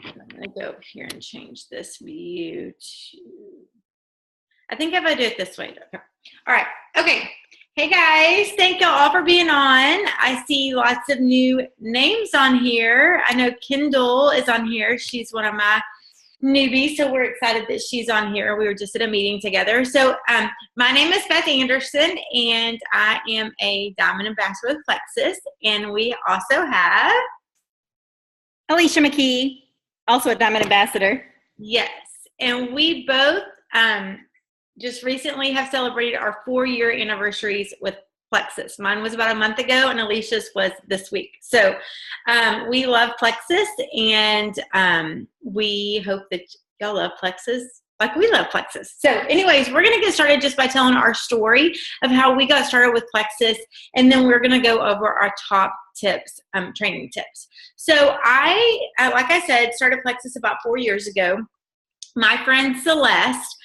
I'm going to go over here and change this view to, I think if I do it this way. Okay. All right. Okay. Hey guys, thank y'all all for being on. I see lots of new names on here. I know Kendall is on here. She's one of my newbies, so we're excited that she's on here. We were just at a meeting together. So my name is Beth Anderson, and I am a Diamond Ambassador with Plexus, and we also have Alicia McKee, also a Diamond Ambassador. Yes, and we both just recently have celebrated our 4-year anniversaries with Plexus. Mine was about a month ago, and Alicia's was this week. So we love Plexus, and we hope that y'all love Plexus like we love Plexus. So anyways, we're going to get started just by telling our story of how we got started with Plexus, and then we're going to go over our top tips, training tips. So I, like I said, started Plexus about 4 years ago. My friend Celeste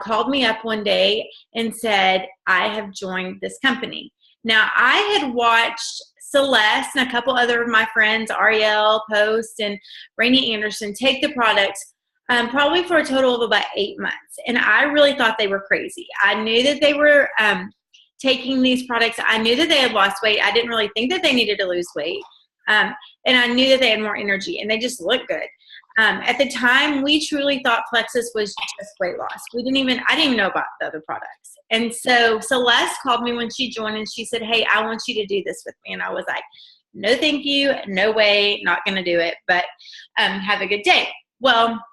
called me up one day and said, I have joined this company. Now, I had watched Celeste and a couple other of my friends, Ariel Post and Rainey Anderson, take the products probably for a total of about 8 months. And I really thought they were crazy. I knew that they were taking these products. I knew that they had lost weight. I didn't really think that they needed to lose weight. And I knew that they had more energy, and they just looked good. At the time, we truly thought Plexus was just weight loss. I didn't even know about the other products. And so Celeste called me when she joined, and she said, hey, I want you to do this with me. And I was like, no, thank you. No way. Not going to do it. But have a good day. Well,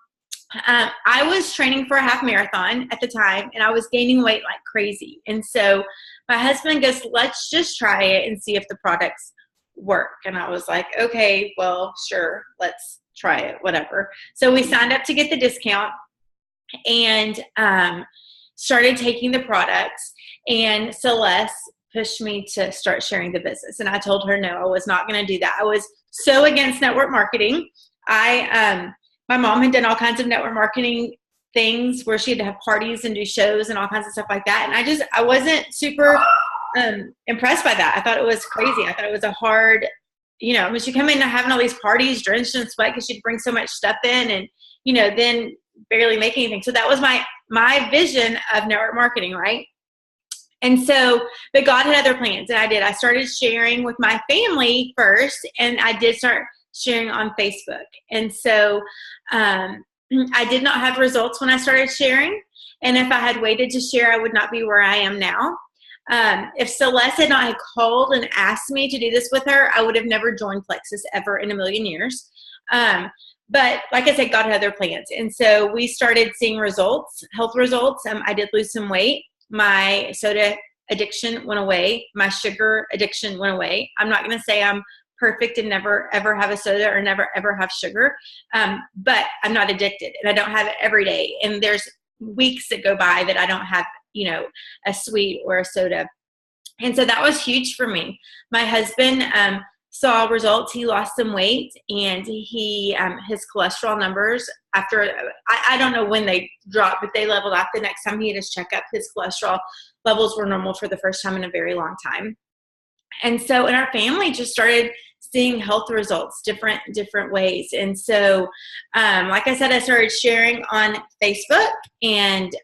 I was training for a half marathon at the time, and I was gaining weight like crazy. And so my husband goes, let's just try it and see if the products work. And I was like, okay, well, sure, let's try it, whatever. So we signed up to get the discount and started taking the products. And Celeste pushed me to start sharing the business. And I told her, no, I was not going to do that. I was so against network marketing. My mom had done all kinds of network marketing things where she had to have parties and do shows and all kinds of stuff like that. And I wasn't super impressed by that. I thought it was crazy. I thought it was a hard, when she come in having all these parties drenched in sweat because she'd bring so much stuff in and, then barely make anything. So that was my vision of network marketing, right? And so, but God had other plans, and I did. I started sharing with my family first, and I did start sharing on Facebook. And so I did not have results when I started sharing. And if I had waited to share, I would not be where I am now. If Celeste had not called and asked me to do this with her, I would have never joined Plexus ever in a million years. But like I said, God had other plans. And so we started seeing results, health results. I did lose some weight. My soda addiction went away. My sugar addiction went away. I'm not going to say I'm perfect and never ever have a soda or never ever have sugar, but I'm not addicted, and I don't have it every day. And there's weeks that go by that I don't have a sweet or a soda. And so that was huge for me. My husband saw results. He lost some weight, and his cholesterol numbers after, I don't know when they dropped, but they leveled out. The next time he had his checkup, his cholesterol levels were normal for the first time in a very long time. And so in our family just started seeing health results different ways. And so, like I said, I started sharing on Facebook, and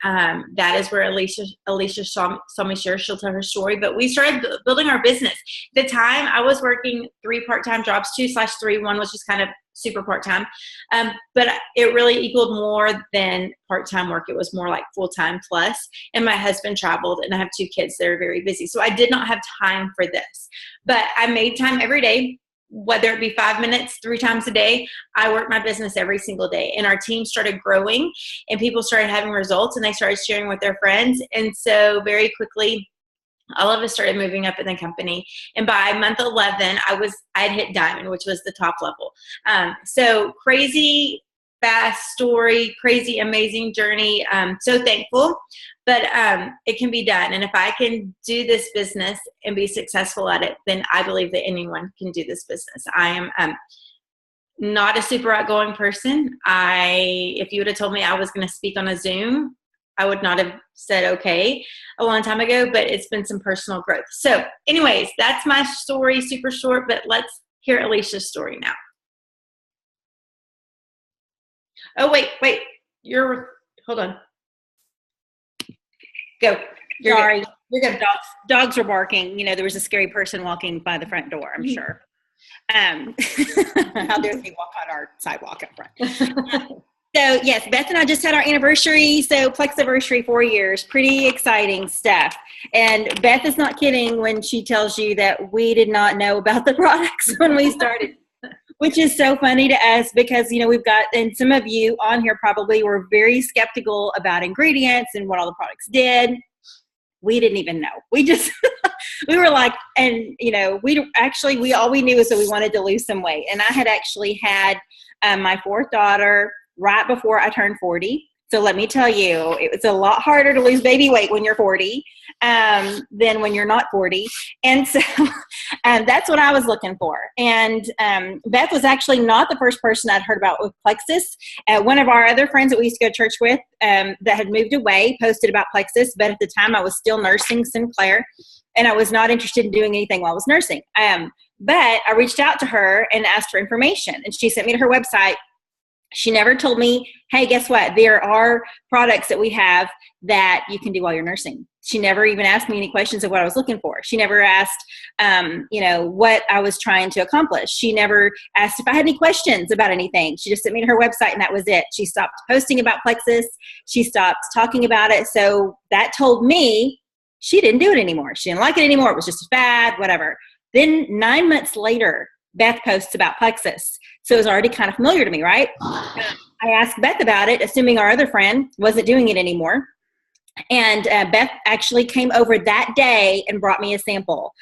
that is where Alicia saw me share. She'll tell her story, but we started building our business. At the time, I was working 3 part-time jobs, 2/3. One was just kind of super part-time, but it really equaled more than part-time work. It was more like full-time plus, and my husband traveled, and I have 2 kids that are very busy. So I did not have time for this, but I made time every day. Whether it be 5 minutes, 3 times a day, I worked my business every single day. And our team started growing, and people started having results, and they started sharing with their friends. And so very quickly, all of us started moving up in the company. And by month 11, I had hit diamond, which was the top level. So crazy fast story, crazy, amazing journey. So thankful, but it can be done. And if I can do this business and be successful at it, then I believe that anyone can do this business. I am not a super outgoing person. If you would have told me I was going to speak on a Zoom, I would not have said okay a long time ago, but it's been some personal growth. So anyways, that's my story, super short, but let's hear Alicia's story now. Oh, wait. Hold on. Go. Sorry. You're good. Dogs were barking. You know, there was a scary person walking by the front door, I'm sure. How dare they walk on our sidewalk up front? So yes, Beth and I just had our anniversary. So Plexiversary, 4 years, pretty exciting stuff. And Beth is not kidding when she tells you that we did not know about the products when we started, which is so funny to us because, you know, we've got, and some of you on here probably were very skeptical about ingredients and what all the products did. We didn't even know. We just, we were like, and you know, all we knew is that we wanted to lose some weight. And I had actually had my fourth daughter right before I turned 40. So let me tell you, it was a lot harder to lose baby weight when you're 40 than when you're not 40. And so that's what I was looking for. And Beth was actually not the first person I'd heard about with Plexus. One of our other friends that we used to go to church with that had moved away posted about Plexus, but at the time I was still nursing Sinclair, and I was not interested in doing anything while I was nursing. But I reached out to her and asked for information, and she sent me to her website. She never told me, hey, guess what? There are products that we have that you can do while you're nursing. She never even asked me any questions of what I was looking for. She never asked, you know, what I was trying to accomplish. She never asked if I had any questions about anything. She just sent me to her website and that was it. She stopped posting about Plexus. She stopped talking about it. So that told me she didn't do it anymore. She didn't like it anymore. It was just a fad, whatever. Then 9 months later, Beth posts about Plexus. So it was already kind of familiar to me, right? I asked Beth about it, assuming our other friend wasn't doing it anymore. And Beth actually came over that day and brought me a sample.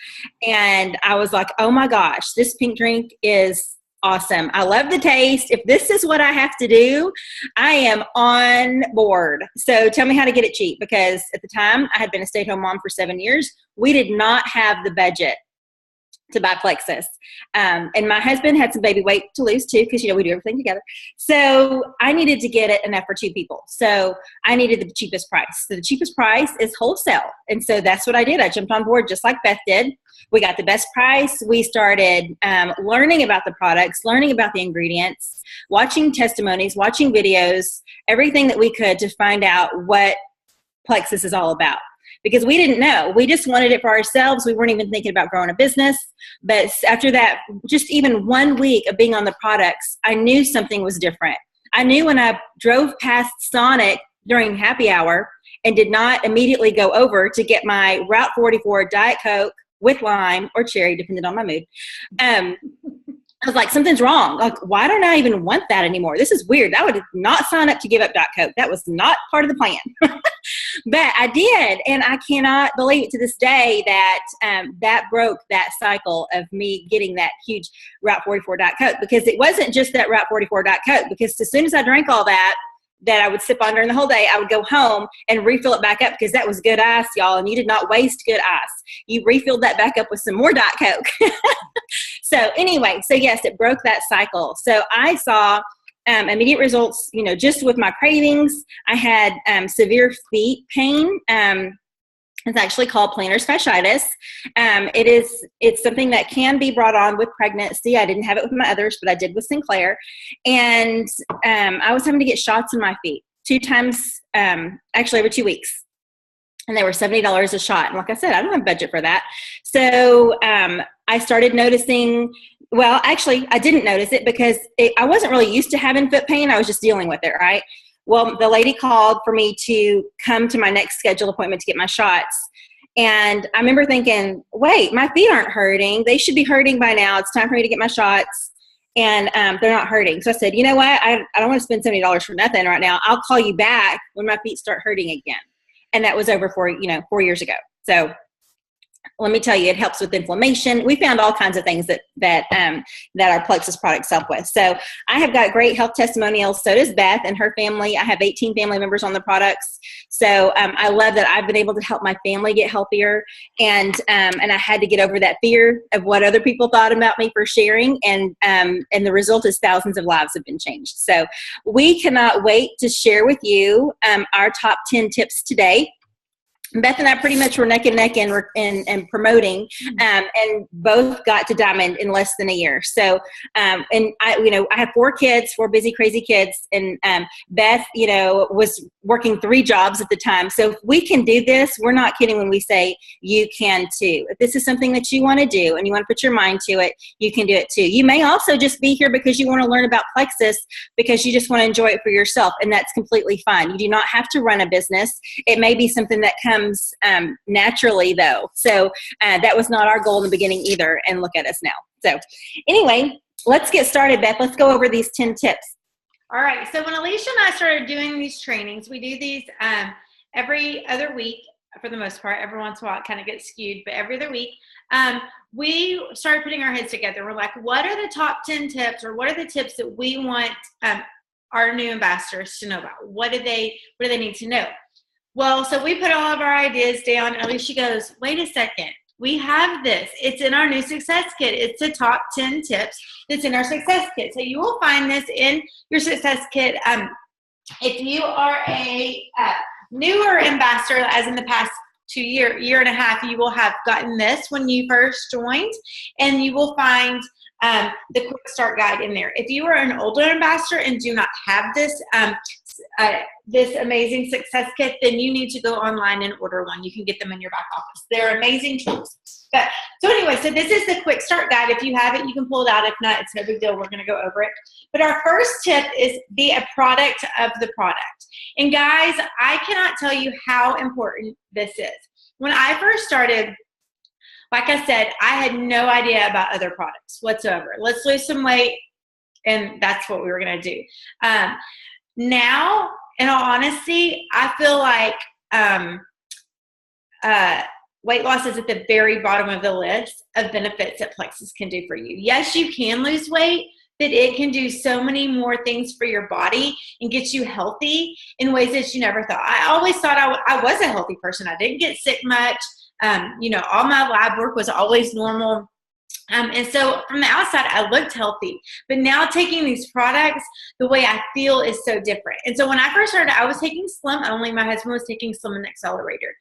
And I was like, oh my gosh, this pink drink is awesome. I love the taste. If this is what I have to do, I am on board. So tell me how to get it cheap, because at the time I had been a stay-at-home mom for 7 years. We did not have the budget to buy Plexus. And my husband had some baby weight to lose too, because, you know, we do everything together. So I needed to get it enough for 2 people. So I needed the cheapest price. So the cheapest price is wholesale. And so that's what I did. I jumped on board just like Beth did. We got the best price. We started learning about the products, learning about the ingredients, watching testimonies, watching videos, everything that we could to find out what Plexus is all about. Because we didn't know. We just wanted it for ourselves. We weren't even thinking about growing a business. But after that, just even 1 week of being on the products, I knew something was different. I knew when I drove past Sonic during happy hour and did not immediately go over to get my Route 44 Diet Coke with lime or cherry, depending on my mood. I was like, something's wrong. Like, why don't I even want that anymore? This is weird. I would not sign up to give up Diet Coke. That was not part of the plan. But I did, and I cannot believe it to this day that that broke that cycle of me getting that huge Route 44 Diet Coke, because it wasn't just that Route 44 Diet Coke, because as soon as I drank all that I would sip on during the whole day, I would go home and refill it back up, because that was good ice, y'all, and you did not waste good ice. You refilled that back up with some more Diet Coke. So anyway, so yes, it broke that cycle. So I saw immediate results, you know, just with my cravings. I had severe feet pain. It's actually called plantar fasciitis. It's something that can be brought on with pregnancy. I didn't have it with my others, but I did with Sinclair. And I was having to get shots in my feet 2 times, actually every 2 weeks. And they were $70 a shot. And like I said, I don't have a budget for that. So I started noticing, well, actually, I didn't notice it because I wasn't really used to having foot pain. I was just dealing with it, right? Well, the lady called for me to come to my next scheduled appointment to get my shots. And I remember thinking, wait, my feet aren't hurting. They should be hurting by now. It's time for me to get my shots. And they're not hurting. So I said, you know what? I don't want to spend $70 for nothing right now. I'll call you back when my feet start hurting again. And that was over 4 years ago. So let me tell you, it helps with inflammation. We found all kinds of things that our Plexus products help with. So I have got great health testimonials. So does Beth and her family. I have 18 family members on the products. So I love that I've been able to help my family get healthier. And I had to get over that fear of what other people thought about me for sharing. And the result is thousands of lives have been changed. So we cannot wait to share with you our top 10 tips today. Beth and I pretty much were neck and neck and promoting, and both got to diamond in less than a year. So, and I have 4 kids, 4 busy, crazy kids, and Beth, was working 3 jobs at the time. So if we can do this, we're not kidding when we say you can too. If this is something that you want to do and you want to put your mind to it, you can do it too. You may also just be here because you want to learn about Plexus because you just want to enjoy it for yourself, and that's completely fine. You do not have to run a business. It may be something that comes naturally though. So that was not our goal in the beginning either. And look at us now. So anyway, let's get started, Beth. Let's go over these 10 tips. All right. So when Alicia and I started doing these trainings, we do these every other week for the most part. Every once in a while it kind of gets skewed, but every other week we started putting our heads together. We're like, what are the top 10 tips, or what are the tips that we want our new ambassadors to know about? What do they need to know? Well, so we put all of our ideas down, and Alicia goes, wait a second, we have this. It's in our new success kit. It's the top 10 tips that's in our success kit. So you will find this in your success kit. If you are a newer ambassador, as in the past year and a half, you will have gotten this when you first joined, and you will find the quick start guide in there. If you are an older ambassador and do not have this this amazing success kit, then you need to go online and order one. You can get them in your back office. They're amazing tools. So anyway, so this is the quick start guide. If you have it, you can pull it out. If not, it's no big deal. We're going to go over it. But our first tip is be a product of the product. And guys, I cannot tell you how important this is. When I first started, like I said, I had no idea about other products whatsoever. Let's lose some weight, and that's what we were going to do. Now, in all honesty, I feel like weight loss is at the very bottom of the list of benefits that Plexus can do for you. Yes, you can lose weight, but it can do so many more things for your body and get you healthy in ways that you never thought. I always thought I was a healthy person. I didn't get sick much. All my lab work was always normal. And so from the outside, I looked healthy. But now taking these products, the way I feel is so different. And so when I first started, I was taking Slim only. My husband was taking Slim and Accelerator.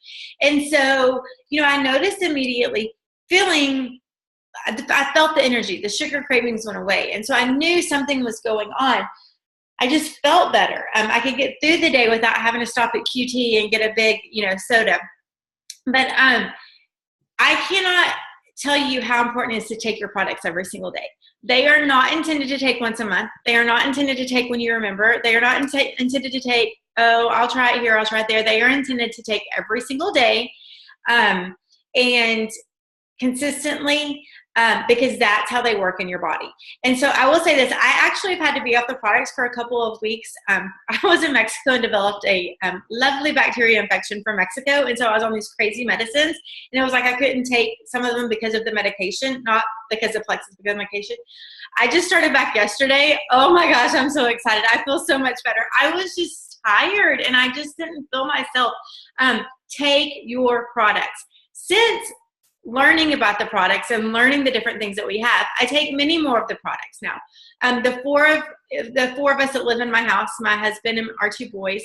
And so, I noticed immediately I felt the energy. The sugar cravings went away. And so I knew something was going on. I just felt better. I could get through the day without having to stop at QT and get a big, soda. But I cannot tell you how important it is to take your products every single day. They are not intended to take once a month. They are not intended to take when you remember. They are not intended to take, I'll try it here, I'll try it there. They are intended to take every single day and consistently because that's how they work in your body. And so I will say this, I actually have had to be off the products for a couple of weeks. I was in Mexico and developed a lovely bacteria infection from Mexico. And so I was on these crazy medicines, and it was like I couldn't take some of them because of the medication, not because of Plexus, because of medication. I just started back yesterday. Oh my gosh, I'm so excited. I feel so much better. I was just tired and I just didn't feel myself. Take your products. Since learning about the products and learning the different things that we have, I take many more of the products now. The four of us that live in my house, my husband and our 2 boys,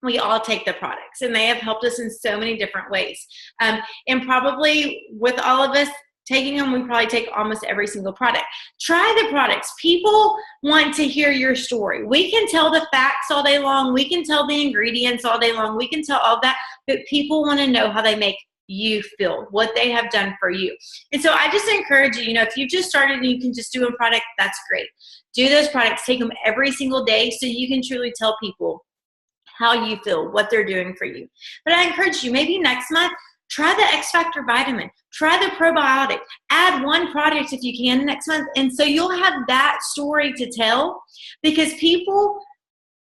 we all take the products, and they have helped us in so many different ways. And probably with all of us taking them, we probably take almost every single product. Try the products. People want to hear your story. We can tell the facts all day long. We can tell the ingredients all day long. We can tell all that, but people want to know how they make you feel, what they have done for you. And so I just encourage you, if you just started and you can just do a product, that's great. Do those products, take them every single day so you can truly tell people how you feel, what they're doing for you. But I encourage you, maybe next month, try the X Factor vitamin, try the probiotic, add 1 product if you can next month. And so you'll have that story to tell, because people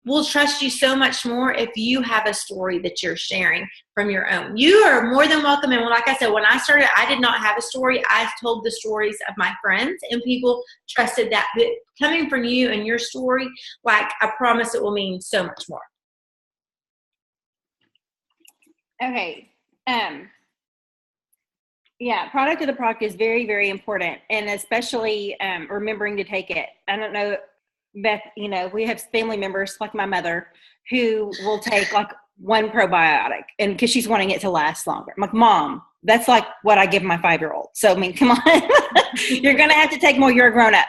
will trust you so much more if you have a story that you're sharing from your own. You are more than welcome. And like I said, when I started, I did not have a story. I told the stories of my friends, and people trusted that. But coming from you and your story, I promise it will mean so much more. Okay. Product of the product is very, very important, and especially remembering to take it. I don't know, Beth, we have family members like my mother who will take one probiotic, and because she's wanting it to last longer. I'm like, Mom, that's like what I give my 5-year-old. So, I mean, come on. You're going to have to take more. You're a grown-up.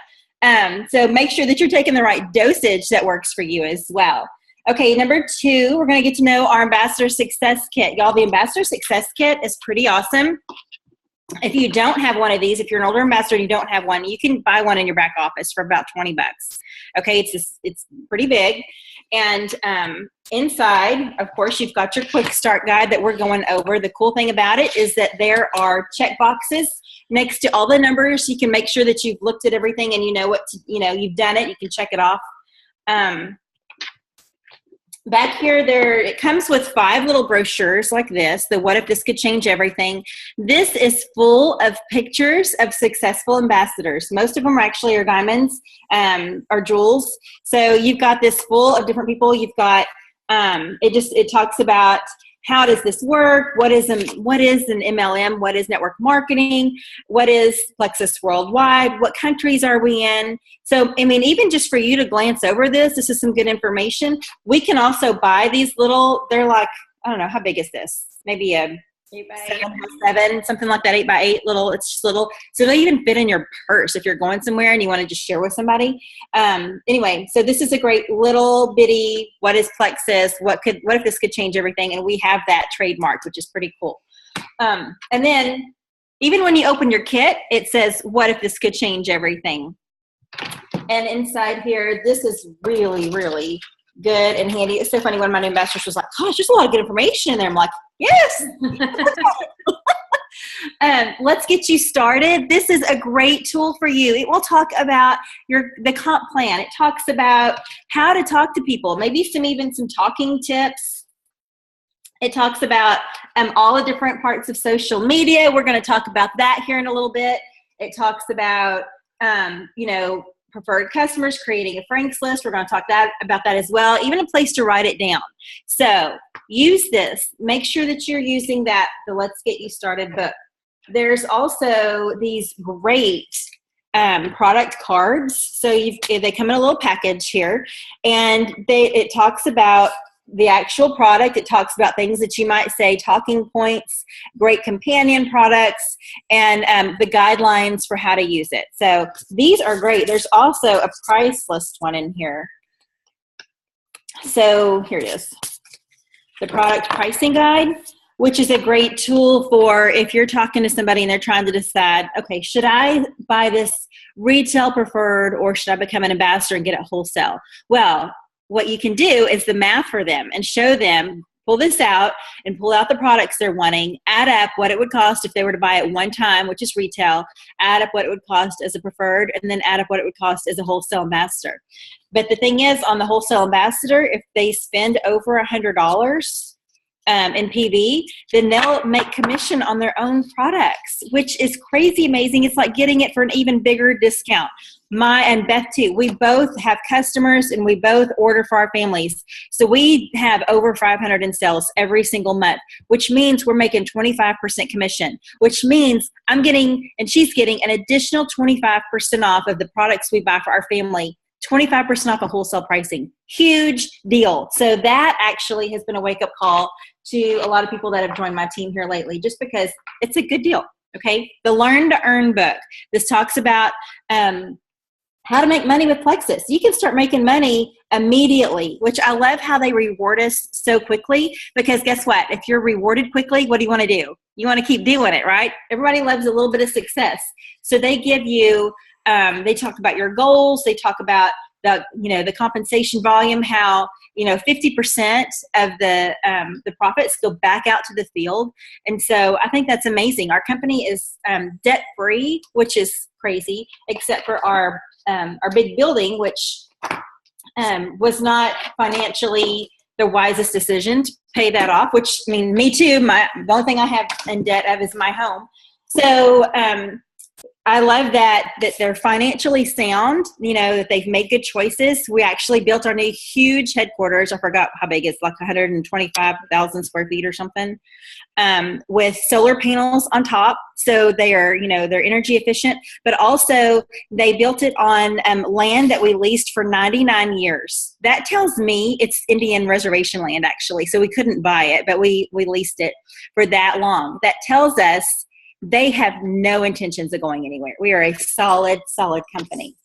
So make sure that you're taking the right dosage that works for you as well. Okay, number 2, we're going to get to know our Ambassador Success Kit. Y'all, the Ambassador Success Kit is pretty awesome. If you don't have one of these, if you're an older ambassador and you don't have one, you can buy one in your back office for about $20. Okay, it's pretty big. And inside, of course, you've got your quick start guide that we're going over. The cool thing about it is that there are check boxes next to all the numbers. You can make sure that you've looked at everything and you know what to, you've done it. You can check it off. Back here, it comes with 5 little brochures like this, the What If This Could Change Everything. This is full of pictures of successful ambassadors. Most of them actually are diamonds or jewels. So you've got this full of different people. You've got, it talks about how does this work? What is an MLM? What is network marketing? What is Plexus Worldwide? What countries are we in? So, I mean, even just for you to glance over this is some good information. We can also buy these little, they're like, I don't know, how big is this? Maybe a 7x7, something like that, 8x8 little, it's just little. So they'll even fit in your purse if you're going somewhere and you want to just share with somebody. Anyway, so this is a great little bitty, what is Plexus? What if this could change everything? And we have that trademarked, which is pretty cool. And then even when you open your kit, it says, what if this could change everything? And inside here, this is really, really good and handy. It's so funny when my new ambassadors was like, gosh, there's a lot of good information in there. I'm like, yes. Let's get you started. This is a great tool for you. It will talk about the comp plan. It talks about how to talk to people, maybe even some talking tips. It talks about all the different parts of social media. We're going to talk about that here in a little bit. It talks about, preferred customers, creating a Frank's list. We're going to talk about that as well, even a place to write it down. So use this. Make sure that you're using the Let's Get You Started book. There's also these great product cards. So they come in a little package here, and it talks about the actual product. It talks about things that you might say, talking points, great companion products, and the guidelines for how to use it. So these are great. There's also a price list one in here. So here it is. The product pricing guide, which is a great tool for if you're talking to somebody and they're trying to decide, okay, should I buy this retail preferred or should I become an ambassador and get it wholesale? Well, what you can do is the math for them and show them, pull this out and pull out the products they're wanting, add up what it would cost if they were to buy it one time, which is retail, add up what it would cost as a preferred, and then add up what it would cost as a wholesale ambassador. But the thing is, on the wholesale ambassador, if they spend over $100 in PV, then they'll make commission on their own products, which is crazy amazing. It's like getting it for an even bigger discount. And Beth too, we both have customers and we both order for our families. So we have over 500 in sales every single month, which means we're making 25% commission, which means I'm getting, and she's getting an additional 25% off of the products we buy for our family. 25% off of wholesale pricing. Huge deal. So that actually has been a wake-up call to a lot of people that have joined my team here lately, just because it's a good deal. Okay. The Learn to Earn book. This talks about how to make money with Plexus. You can start making money immediately, which I love how they reward us so quickly, because guess what? If you're rewarded quickly, what do you want to do? You want to keep doing it, right? Everybody loves a little bit of success. So they give you, they talk about your goals. They talk about the compensation volume, how, 50% of the profits go back out to the field. And so I think that's amazing. Our company is debt free, which is crazy, except for our big building, which was not financially the wisest decision to pay that off, which, I mean, me too. The only thing I have in debt of is my home. So I love that they're financially sound, that they've made good choices. We actually built our new huge headquarters. I forgot how big it's, like 125,000 square feet or something, with solar panels on top. So they are, they're energy efficient, but also they built it on land that we leased for 99 years. That tells me it's Indian reservation land, actually. So we couldn't buy it, but we leased it for that long. That tells us they have no intentions of going anywhere. We are a solid company.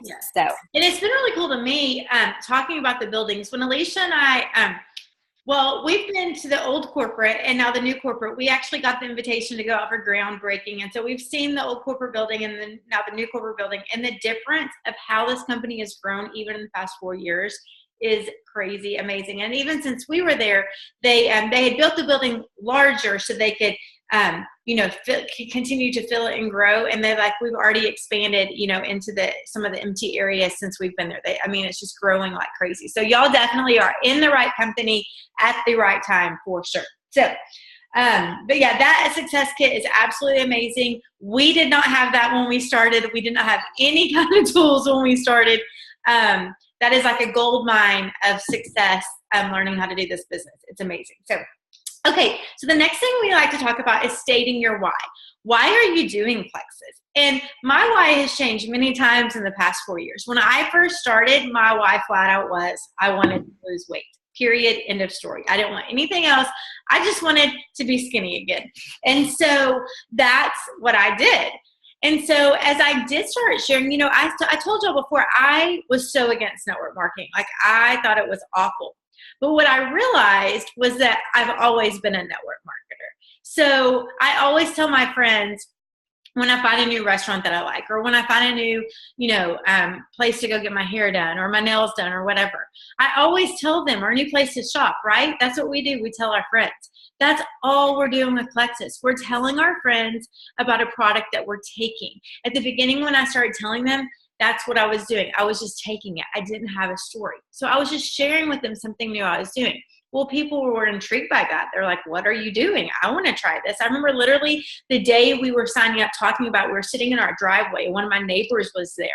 Yeah. So, and it's been really cool to me talking about the buildings. When Alicia and I, we've been to the old corporate and now the new corporate. We actually got the invitation to go out for groundbreaking. And so we've seen the old corporate building and then now the new corporate building. And the difference of how this company has grown even in the past 4 years is crazy, amazing. And even since we were there, they had built the building larger so they could continue to fill it and grow. And we've already expanded, into some of the empty areas since we've been there. It's just growing like crazy. So y'all definitely are in the right company at the right time for sure. So, but yeah, that success kit is absolutely amazing. We did not have that when we started. We did not have any kind of tools when we started. That is like a gold mine of success, learning how to do this business. It's amazing. So, okay, so the next thing we like to talk about is stating your why. Why are you doing Plexus? And my why has changed many times in the past 4 years. When I first started, my why flat out was I wanted to lose weight. Period. End of story. I didn't want anything else. I just wanted to be skinny again. And so that's what I did. And so as I did start sharing, I told y'all before, I was so against network marketing. Like I thought it was awful. But what I realized was that I've always been a network marketer. So I always tell my friends when I find a new restaurant that I like, or when I find a new, place to go get my hair done or my nails done or whatever, I always tell them, or a new place to shop, right? That's what we do. We tell our friends. That's all we're doing with Plexus. We're telling our friends about a product that we're taking. At the beginning, when I started telling them, that's what I was doing. I was just taking it. I didn't have a story. So I was just sharing with them something new I was doing. Well, people were intrigued by that. They're like, what are you doing? I want to try this. I remember literally the day we were signing up talking about, we were sitting in our driveway. One of my neighbors was there.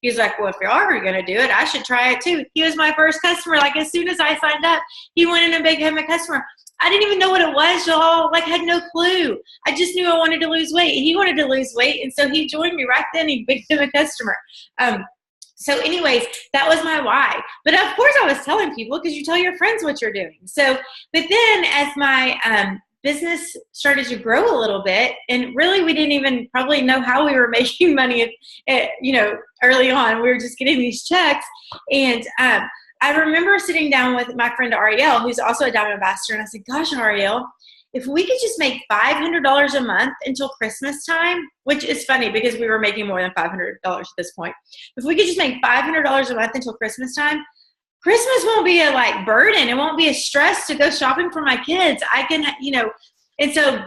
He was like, well, if you are going to do it, I should try it too. He was my first customer. Like as soon as I signed up, he went in and became a customer. I didn't even know what it was, y'all. Like, had no clue. I just knew I wanted to lose weight. He wanted to lose weight, and so he joined me right then. He became a customer. So anyways, that was my why. But of course I was telling people because you tell your friends what you're doing. So, but then as my business started to grow a little bit, and really we didn't even probably know how we were making money early on. We were just getting these checks. And I remember sitting down with my friend Ariel, who's also a Diamond Ambassador, and I said, gosh, Ariel, if we could just make $500 a month until Christmas time, which is funny because we were making more than $500 at this point. If we could just make $500 a month until Christmas time, Christmas won't be a burden. It won't be a stress to go shopping for my kids. I can, and so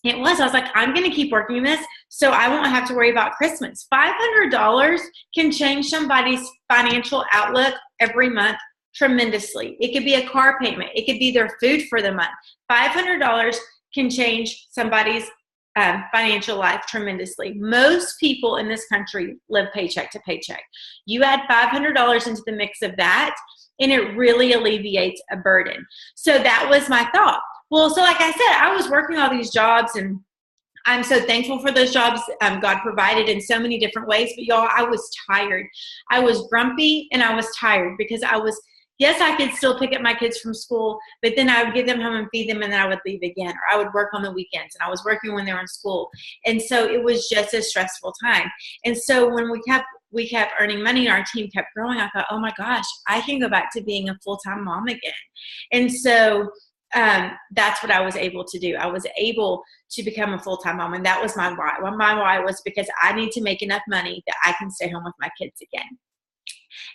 it was, I was like, I'm going to keep working this so I won't have to worry about Christmas. $500 can change somebody's financial outlook every month tremendously. It could be a car payment. It could be their food for the month. $500 can change somebody's financial life tremendously. Most people in this country live paycheck to paycheck. You add $500 into the mix of that, and it really alleviates a burden. So that was my thought. Well, so like I said, I was working all these jobs, and I'm so thankful for those jobs God provided in so many different ways. But y'all, I was tired. I was grumpy, and I was tired because yes, I could still pick up my kids from school, but then I would get them home and feed them, and then I would leave again, or I would work on the weekends, and I was working when they were in school. And so it was just a stressful time. And so when we kept earning money and our team kept growing, I thought, oh my gosh, I can go back to being a full-time mom again. And so that's what I was able to do. I was able to become a full-time mom, and that was my why. Well, my why was because I need to make enough money that I can stay home with my kids again.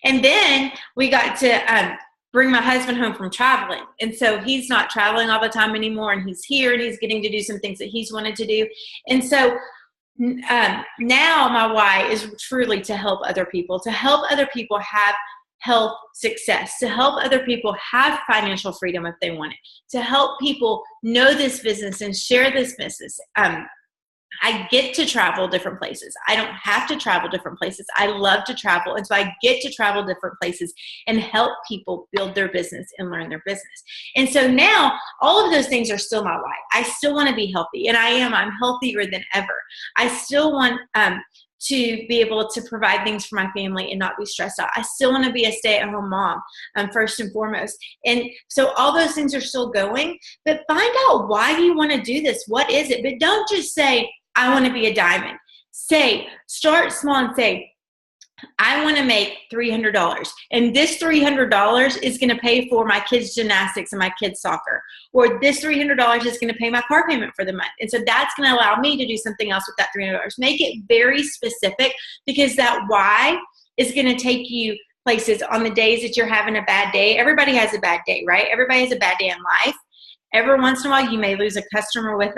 And then we got to bring my husband home from traveling. And so he's not traveling all the time anymore, and he's here, and he's getting to do some things that he's wanted to do. And so now my why is truly to help other people have health success, to help other people have financial freedom if they want it, to help people know this business and share this business. I get to travel different places. I don't have to travel different places. I love to travel. And so I get to travel different places and help people build their business and learn their business. And so now all of those things are still my why. I still want to be healthy, and I'm healthier than ever. I still want to be able to provide things for my family and not be stressed out. I still want to be a stay-at-home mom, first and foremost. And so all those things are still going, but find out why you want to do this. What is it? But don't just say, I want to be a diamond. Start small and say, I want to make $300, and this $300 is going to pay for my kids' gymnastics and my kids' soccer, or this $300 is going to pay my car payment for the month. And so that's going to allow me to do something else with that $300. Make it very specific, because that why is going to take you places on the days that you're having a bad day. Everybody has a bad day, right? Everybody has a bad day in life. Every once in a while, you may lose a customer with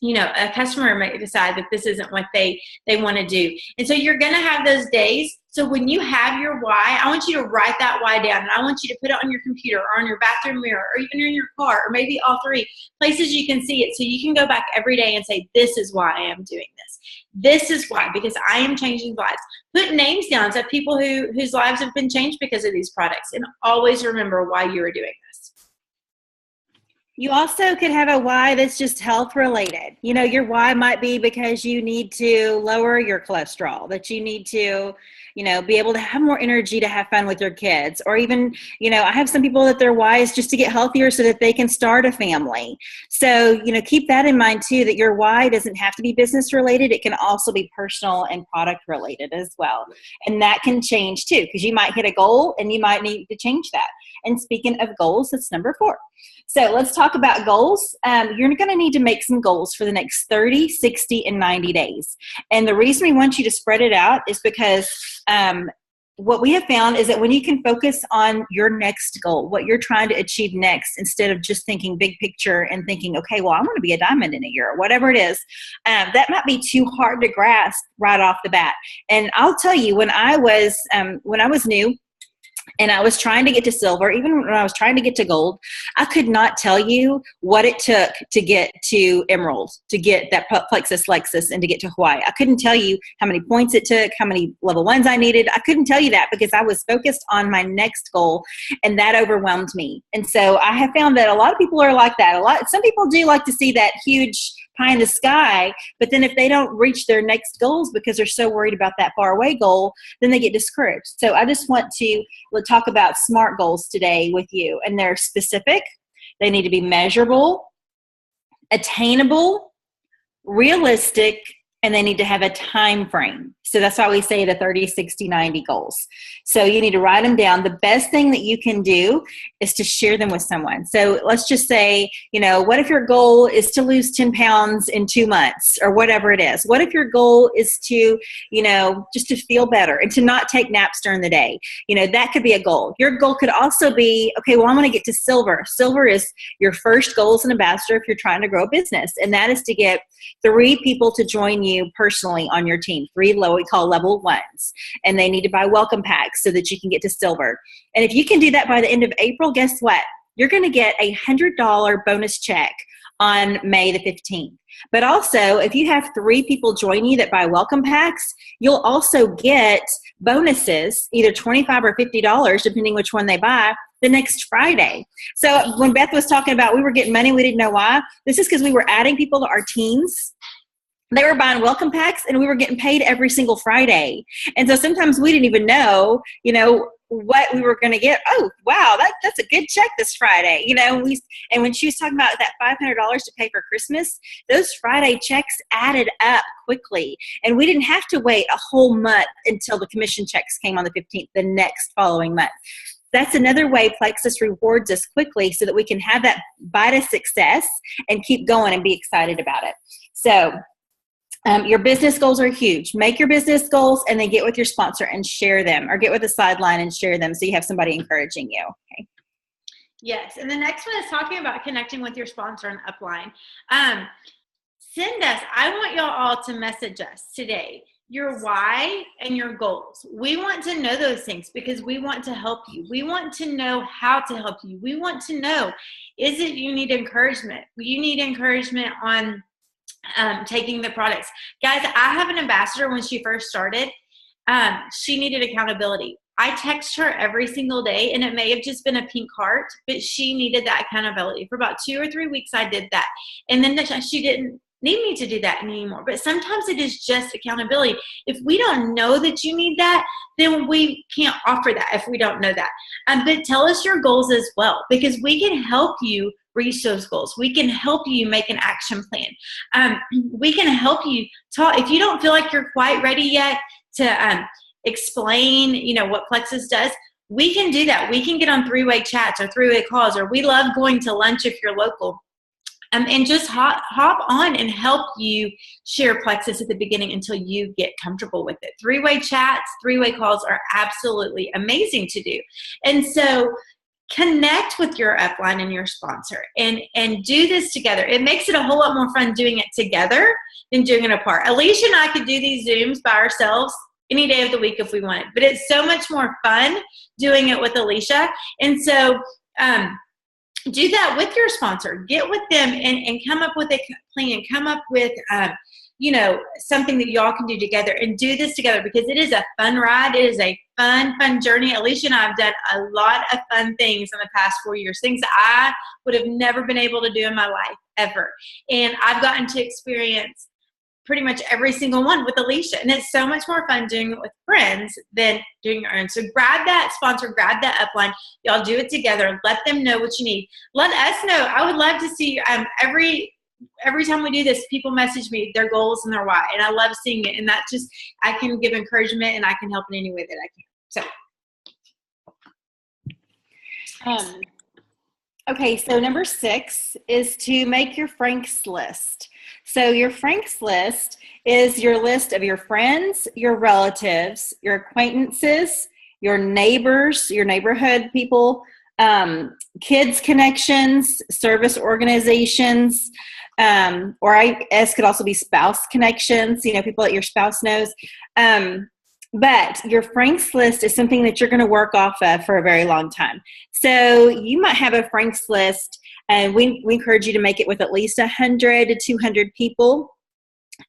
a customer may decide that this isn't what they want to do. And so you're going to have those days. So when you have your why, I want you to write that why down, and I want you to put it on your computer or on your bathroom mirror or even in your car, or maybe all three places you can see it, so you can go back every day and say, this is why I am doing this. This is why, because I am changing lives. Put names down of people whose lives have been changed because of these products, and always remember why you are doing this. You also could have a why that's just health related. Your why might be because you need to lower your cholesterol, that you need to, be able to have more energy to have fun with your kids. Or even, I have some people that their why is just to get healthier so that they can start a family. So, keep that in mind too, that your why doesn't have to be business related. It can also be personal and product related as well. And that can change too, because you might hit a goal and you might need to change that. And speaking of goals, that's number 4. So let's talk about goals. You're going to need to make some goals for the next 30, 60, and 90 days. And the reason we want you to spread it out is because what we have found is that when you can focus on your next goal, what you're trying to achieve next, instead of just thinking big picture and thinking, okay, well, I want to be a diamond in a year, or whatever it is, that might be too hard to grasp right off the bat. And I'll tell you, when I was new, and I was trying to get to silver, even when I was trying to get to gold, I could not tell you what it took to get to emerald, to get that Plexus, Lexus, and to get to Hawaii. I couldn't tell you how many points it took, how many level 1s I needed. I couldn't tell you that, because I was focused on my next goal, and that overwhelmed me. And so I have found that a lot of people are like that. Some people do like to see that huge pie in the sky, but then if they don't reach their next goals because they're so worried about that far away goal, then they get discouraged. So I just want to talk about SMART goals today with you, and they're specific. They need to be measurable, attainable, realistic, and they need to have a time frame. So that's why we say the 30, 60, 90 goals. So you need to write them down. The best thing that you can do is to share them with someone. So let's just say, what if your goal is to lose 10 pounds in 2 months, or whatever it is? What if your goal is to, just to feel better and to not take naps during the day? That could be a goal. Your goal could also be, okay, well, I'm going to get to silver. Silver is your first goal as an ambassador if you're trying to grow a business. And that is to get 3 people to join you personally on your team, 3 what we call level 1s, and they need to buy welcome packs so that you can get to silver. And if you can do that by the end of April, guess what? You're going to get a $100 bonus check on May the 15th. But also, if you have 3 people join you that buy welcome packs, you'll also get bonuses, either $25 or $50, depending which one they buy, the next Friday. So when Beth was talking about we were getting money, we didn't know why. This is because we were adding people to our teams. They were buying welcome packs, and we were getting paid every single Friday. And so sometimes we didn't even know, what we were going to get. Oh, wow, that's a good check this Friday. And when she was talking about that $500 to pay for Christmas, those Friday checks added up quickly. And we didn't have to wait a whole month until the commission checks came on the 15th, the next following month. That's another way Plexus rewards us quickly so that we can have that bite of success and keep going and be excited about it. So your business goals are huge. Make your business goals and then get with your sponsor and share them, or get with a sideline and share them so you have somebody encouraging you. Okay. Yes. And the next one is talking about connecting with your sponsor and upline. Send us, I want y'all all to message us today, your why and your goals. We want to know those things because we want to help you. We want to know how to help you. We want to know, is it you need encouragement? You need encouragement on taking the products. Guys, I have an ambassador. When she first started, she needed accountability. I text her every single day, and it may have just been a pink heart, but she needed that accountability. For about 2 or 3 weeks, I did that. And then she didn't need me to do that anymore. But sometimes it is just accountability. If we don't know that you need that, then we can't offer that if we don't know that. But tell us your goals as well, because we can help you reach those goals. We can help you make an action plan. We can help you talk. If you don't feel like you're quite ready yet to explain, what Plexus does, we can do that. We can get on 3-way chats or 3-way calls, or we love going to lunch if you're local. And just hop on and help you share Plexus at the beginning until you get comfortable with it. 3-way chats, 3-way calls are absolutely amazing to do. And so connect with your upline and your sponsor and do this together. It makes it a whole lot more fun doing it together than doing it apart. Alicia and I could do these Zooms by ourselves any day of the week if we wanted, but it's so much more fun doing it with Alicia. And so do that with your sponsor. Get with them and come up with a plan. Come up with something that y'all can do together and do this together, because it is a fun ride. It is a fun journey. Alicia and I have done a lot of fun things in the past 4 years, things that I would have never been able to do in my life ever. And I've gotten to experience pretty much every single one with Alicia. And it's so much more fun doing it with friends than doing your own. So grab that sponsor, grab that upline. Y'all do it together. Let them know what you need. Let us know. I would love to see every time we do this, people message me their goals and their why. And I love seeing it. And that just, I can give encouragement and I can help in any way that I can. So. Okay, so number 6 is to make your Franks list. So your Franks list is your list of your friends, your relatives, your acquaintances, your neighbors, your neighborhood people, kids connections, service organizations, or it could also be spouse connections, people that your spouse knows. But your Franks list is something that you're going to work off of for a very long time. So you might have a Franks list, and we encourage you to make it with at least 100 to 200 people.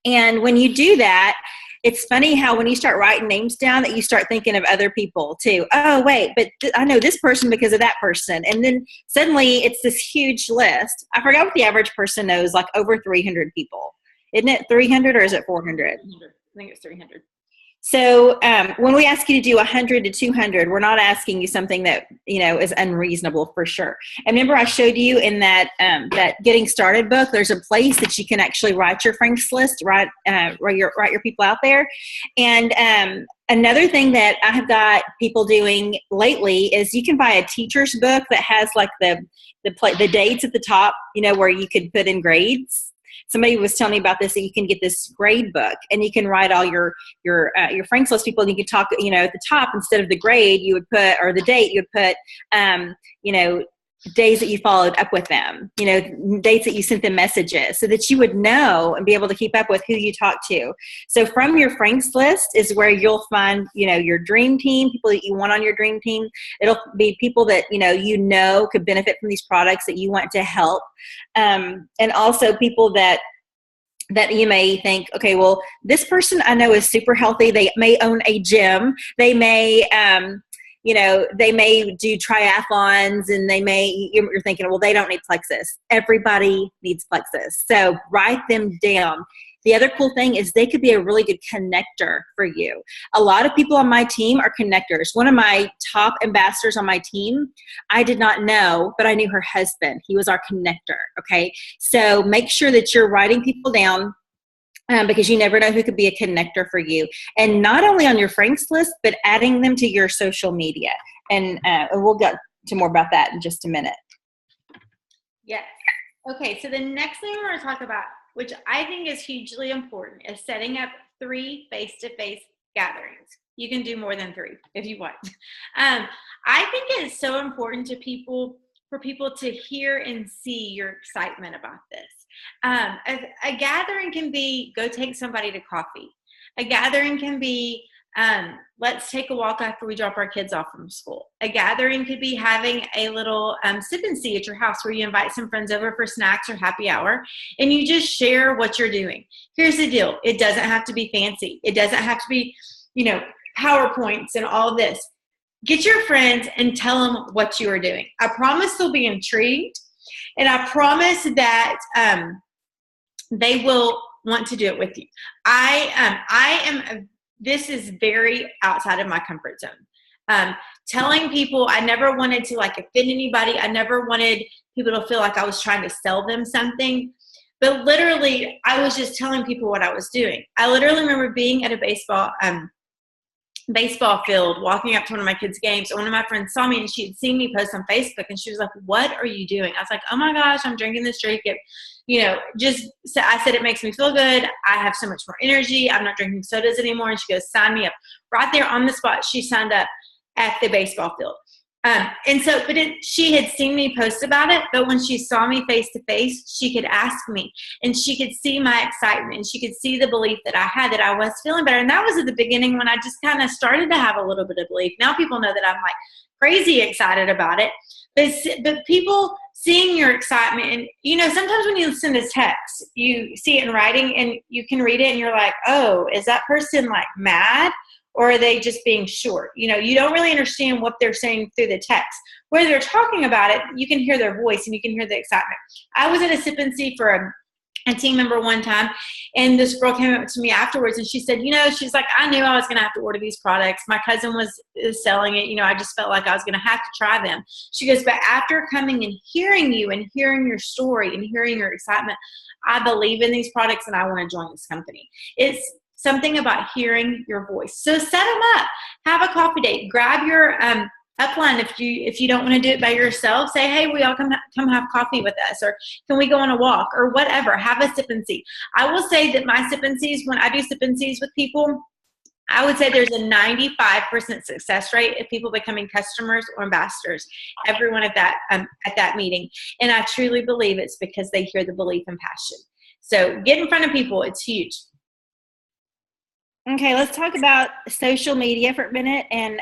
And when you do that, it's funny how when you start writing names down that you start thinking of other people too. Oh, wait, but I know this person because of that person. And then suddenly it's this huge list. I forgot what the average person knows, like over 300 people. Isn't it 300 or is it 400? I think it's 300. So when we ask you to do 100 to 200, we're not asking you something that, is unreasonable for sure. And remember I showed you in that Getting Started book, there's a place that you can actually write your Franks list, write your people out there. And another thing that I have got people doing lately is you can buy a teacher's book that has like the dates at the top, where you could put in grades. Somebody was telling me about this, that you can get this grade book and you can write all your Franks list people, and you can talk, at the top, instead of the grade you would put, or the date, you would put, days that you followed up with them, dates that you sent them messages, so that you would know and be able to keep up with who you talk to. So from your Franks list is where you'll find, your dream team, people that you want on your dream team. It'll be people that, could benefit from these products that you want to help. And also people that you may think, okay, well, this person I know is super healthy. They may own a gym. They may, they may do triathlons, and you're thinking, well, they don't need Plexus. Everybody needs Plexus. So write them down. The other cool thing is they could be a really good connector for you. A lot of people on my team are connectors. One of my top ambassadors on my team, I did not know, but I knew her husband. He was our connector, okay? So make sure that you're writing people down, because you never know who could be a connector for you. And not only on your Franks list, but adding them to your social media. And we'll get to more about that in just a minute. Yes. Okay, so the next thing we're going to talk about, which I think is hugely important, is setting up 3 face-to-face gatherings. You can do more than 3 if you want. I think it's so important for people to hear and see your excitement about this. A gathering can be go take somebody to coffee. A gathering can be Let's take a walk after we drop our kids off from school. A gathering could be having a little sip and see at your house where you invite some friends over for snacks or happy hour, and you just share what you're doing. Here's the deal. It doesn't have to be fancy. It doesn't have to be, PowerPoints and all this. Get your friends and tell them what you are doing. I promise they'll be intrigued, and I promise that they will want to do it with you. This is very outside of my comfort zone. Telling people, I never wanted to offend anybody. I never wanted people to feel like I was trying to sell them something. But literally, I was just telling people what I was doing. I literally remember being at a baseball field, walking up to one of my kids' games. And one of my friends saw me, and she had seen me post on Facebook, and she was like, "What are you doing?" I was like, "Oh my gosh, I'm drinking this drink. I said, it makes me feel good. I have so much more energy. I'm not drinking sodas anymore." And she goes, "Sign me up." Right there on the spot, she signed up at the baseball field. She had seen me post about it, but when she saw me face to face, she could ask me, and she could see my excitement, and she could see the belief that I had, that I was feeling better. And that was at the beginning when I just kind of started to have a little bit of belief. Now people know that I'm crazy excited about it, but people seeing your excitement, and sometimes when you send a text, you see it in writing and you can read it and you're like, oh, is that person mad? Or are they just being short? You don't really understand what they're saying through the text. Where they're talking about it, you can hear their voice and you can hear the excitement. I was at a sip and see for a team member one time, and this girl came up to me afterwards and she said, she's like, "I knew I was going to have to order these products. My cousin was selling it. I just felt like I was going to have to try them." She goes, "But after coming and hearing you and hearing your story and hearing your excitement, I believe in these products and I want to join this company." It's something about hearing your voice. So set them up. Have a coffee date. Grab your upline. If you don't want to do it by yourself, say, "Hey, we all come have coffee with us," or "Can we go on a walk?" or whatever. Have a sip and see. I will say that my sip and sees, when I do sip and sees with people, I would say there's a 95% success rate of people becoming customers or ambassadors. Everyone at that meeting, and I truly believe it's because they hear the belief and passion. So get in front of people. It's huge. Okay, let's talk about social media for a minute. And,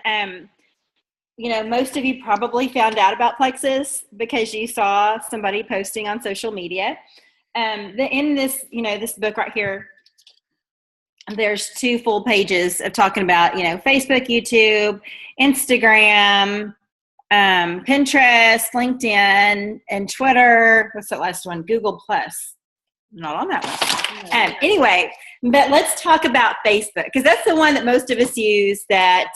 most of you probably found out about Plexus because you saw somebody posting on social media. In this, this book right here, there's 2 full pages of talking about, Facebook, YouTube, Instagram, Pinterest, LinkedIn, and Twitter. What's that last one? Google Plus. Not on that one. Anyway, but let's talk about Facebook, because that's the one that most of us use that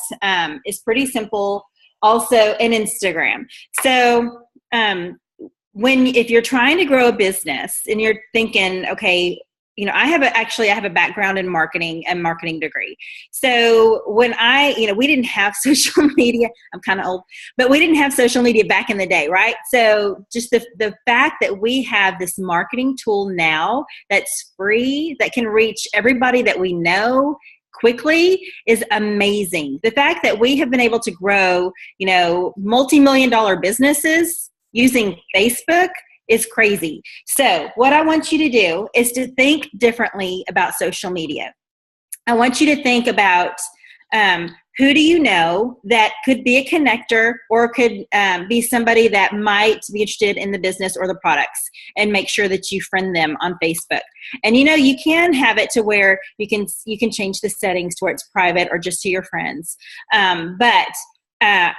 is pretty simple. Also, and Instagram. So if you're trying to grow a business and you're thinking, okay, I have a background in marketing and marketing degree. So when we didn't have social media, I'm kind of old, but we didn't have social media back in the day, right? So just the fact that we have this marketing tool now that's free, that can reach everybody that we know quickly, is amazing. The fact that we have been able to grow, multi-million-dollar businesses using Facebook is crazy. So what I want you to do is to think differently about social media. I want you to think about who do you know that could be a connector or could be somebody that might be interested in the business or the products, and make sure that you friend them on Facebook. And you can have it to where you can change the settings to where it's private or just to your friends. But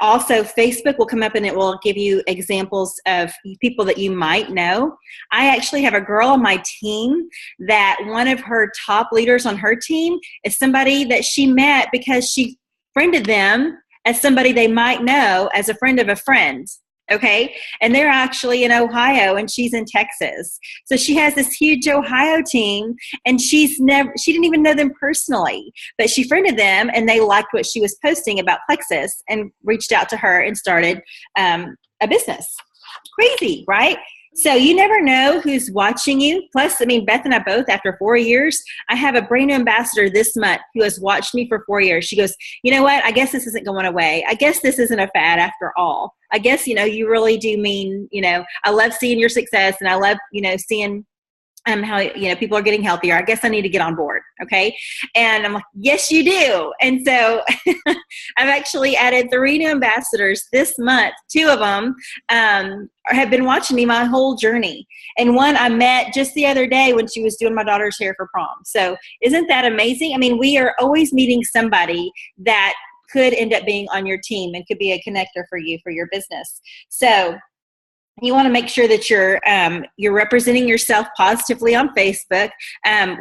also, Facebook will come up and it will give you examples of people that you might know. I actually have a girl on my team that one of her top leaders on her team is somebody that she met because she friended them as somebody they might know as a friend of a friend. Okay. And they're actually in Ohio and she's in Texas. So she has this huge Ohio team, and she didn't even know them personally, but she friended them and they liked what she was posting about Plexus and reached out to her and started a business. Crazy, right? So you never know who's watching you. Plus, Beth and I both, after 4 years, I have a brand new ambassador this month who has watched me for 4 years. She goes, "You know what? I guess this isn't going away. I guess this isn't a fad after all. I guess, you really do mean, I love seeing your success, and I love, seeing how, people are getting healthier. I guess I need to get on board. Okay. And I'm like, yes, you do. And so I've actually added 3 new ambassadors this month. 2 of them have been watching me my whole journey. And one I met just the other day when she was doing my daughter's hair for prom. So isn't that amazing? I mean, we are always meeting somebody that could end up being on your team and could be a connector for you, for your business. So you want to make sure that you're representing yourself positively on Facebook.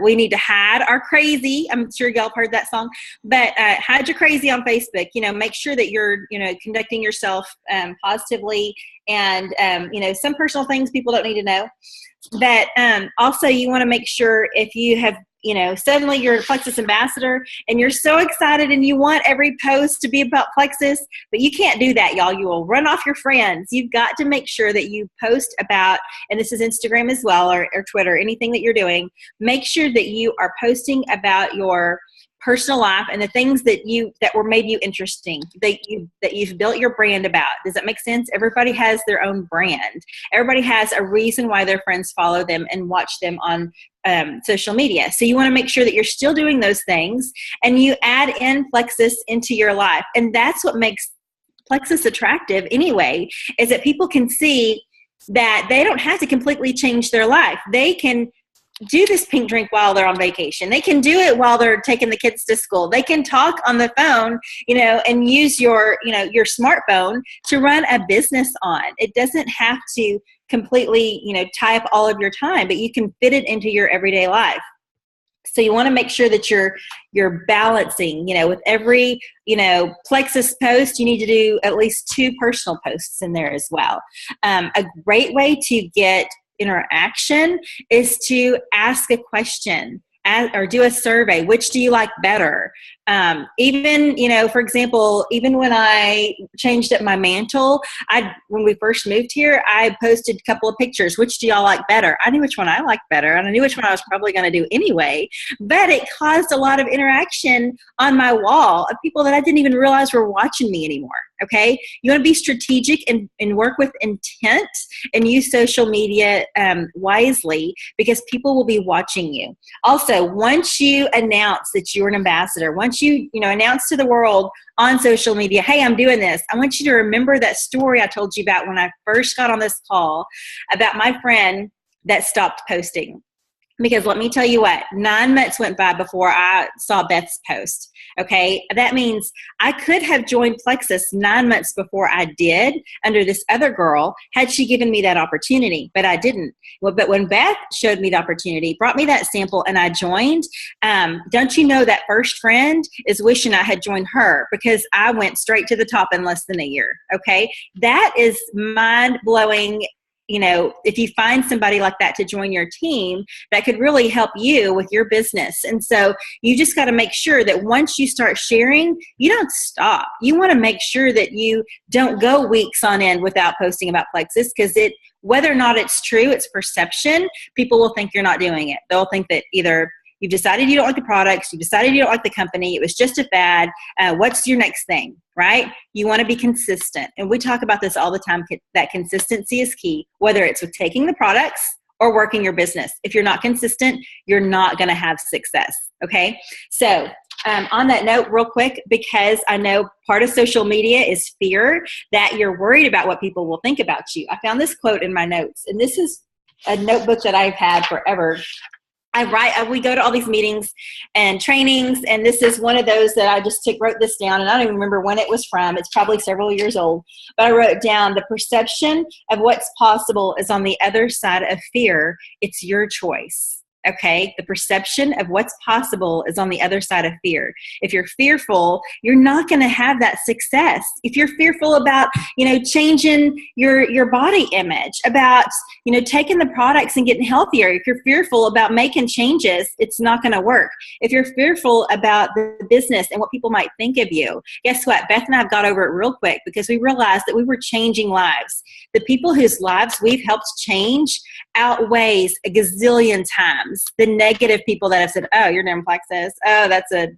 We need to hide our crazy. I'm sure y'all have heard that song, but hide your crazy on Facebook. Make sure that you're conducting yourself positively, and some personal things people don't need to know. But also, you want to make sure if you have suddenly you're a Plexus ambassador and you're so excited and you want every post to be about Plexus, but you can't do that, y'all. You will run off your friends. You've got to make sure that you post about, and this is Instagram as well, or Twitter, anything that you're doing, make sure that you are posting about your personal life and the things that were made you interesting, that you've built your brand about. Does that make sense? Everybody has their own brand. Everybody has a reason why their friends follow them and watch them on social media. So you want to make sure that you're still doing those things, and you add in Plexus into your life. And that's what makes Plexus attractive anyway, is that people can see that they don't have to completely change their life. They can do this pink drink while they're on vacation. They can do it while they're taking the kids to school. They can talk on the phone, and use your smartphone to run a business on. It doesn't have to completely, tie up all of your time, but you can fit it into your everyday life. So you want to make sure that you're balancing, with every, Plexus post, you need to do at least 2 personal posts in there as well. A great way to get interaction is to ask a question or do a survey. Which do you like better? Even, for example, even when I changed up my mantle, when we first moved here, I posted a couple of pictures. Which do y'all like better? I knew which one I liked better, and I knew which one I was probably going to do anyway, but it caused a lot of interaction on my wall of people that I didn't even realize were watching me anymore. Okay. You want to be strategic and work with intent and use social media wisely, because people will be watching you. Also, once you announce that you're an ambassador, once you announce to the world on social media, hey, I'm doing this, I want you to remember that story I told you about when I first got on this call about my friend that stopped posting. Because let me tell you what, 9 months went by before I saw Beth's post. Okay, that means I could have joined Plexus 9 months before I did under this other girl, had she given me that opportunity, but I didn't. Well, but when Beth showed me the opportunity, brought me that sample, and I joined, don't you know that first friend is wishing I had joined her, because I went straight to the top in less than a year. Okay, that is mind-blowing. If you find somebody like that to join your team, that could really help you with your business. And so you just got to make sure that once you start sharing, you don't stop. You want to make sure that you don't go weeks on end without posting about Plexus, because whether or not it's true, it's perception. People will think you're not doing it. They'll think that either you've decided you don't like the products, you decided you don't like the company, it was just a fad, what's your next thing, right? You want to be consistent. And we talk about this all the time, that consistency is key, whether it's with taking the products or working your business. If you're not consistent, you're not going to have success, okay? So on that note, real quick, because I know part of social media is fear, that you're worried about what people will think about you. I found this quote in my notes, and this is a notebook that I've had forever. We go to all these meetings and trainings, and this is one of those that I just wrote this down, and I don't even remember when it was from. It's probably several years old, but I wrote down, the perception of what's possible is on the other side of fear. It's your choice. Okay, the perception of what's possible is on the other side of fear. If you're fearful, you're not going to have that success. If you're fearful about, changing your body image, about, taking the products and getting healthier, if you're fearful about making changes, it's not going to work. If you're fearful about the business and what people might think of you, guess what? Beth and I have got over it real quick, because we realized that we were changing lives. The people whose lives we've helped change outweighs a gazillion times the negative people that have said, oh, you're doing Plexus. Oh, that's a,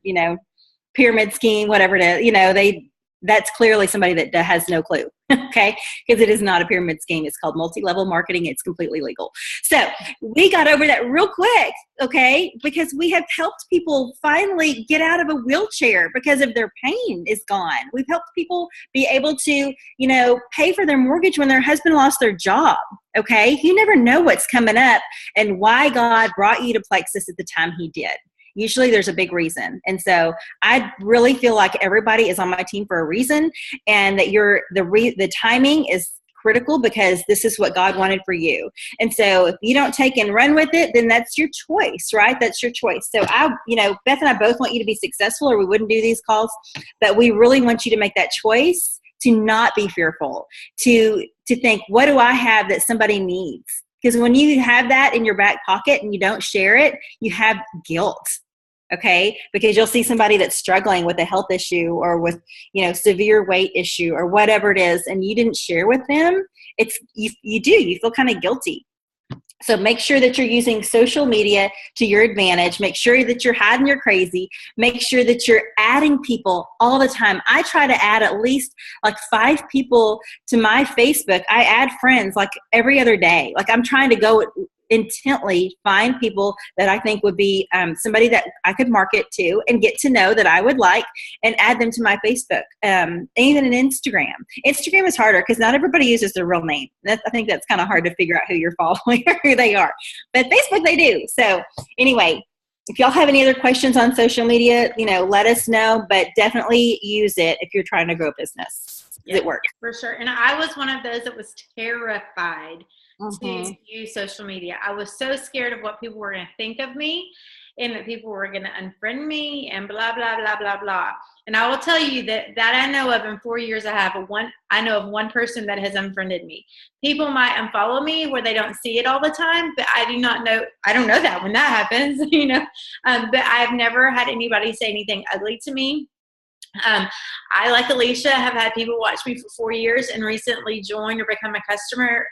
pyramid scheme, whatever it is. that's clearly somebody that has no clue. Okay. Because it is not a pyramid scheme. It's called multi-level marketing. It's completely legal. So we got over that real quick. Okay. Because we have helped people finally get out of a wheelchair because of their pain is gone. We've helped people be able to, pay for their mortgage when their husband lost their job. Okay. You never know what's coming up and why God brought you to Plexus at the time he did. Usually there's a big reason. And so I really feel like everybody is on my team for a reason, and that the timing is critical because this is what God wanted for you. And so if you don't take and run with it, then that's your choice, right? That's your choice. So Beth and I both want you to be successful, or we wouldn't do these calls, but we really want you to make that choice to not be fearful, to think, what do I have that somebody needs? Because when you have that in your back pocket and you don't share it, you have guilt. Okay. Because you'll see somebody that's struggling with a health issue or with, severe weight issue or whatever it is, and you didn't share with them. You feel kind of guilty. So make sure that you're using social media to your advantage. Make sure that you're hiding your crazy. Make sure that you're adding people all the time. I try to add at least like 5 people to my Facebook. I add friends like every other day. Like I'm trying to go intently find people that I think would be somebody that I could market to and get to know that I would like, and add them to my Facebook, even an Instagram. Instagram is harder because not everybody uses their real name. I think that's kind of hard to figure out who you're following or who they are. But Facebook, they do. So anyway, if y'all have any other questions on social media, let us know, but definitely use it if you're trying to grow a business. Does it work? For sure. And I was one of those that was terrified to use social media. I was so scared of what people were going to think of me, and that people were going to unfriend me and blah, blah, blah, blah, blah. And I will tell you that I know of in 4 years, I know of one person that has unfriended me. People might unfollow me where they don't see it all the time, but I don't know that when that happens, but I've never had anybody say anything ugly to me. I, like Alicia, have had people watch me for 4 years and recently join or become a customer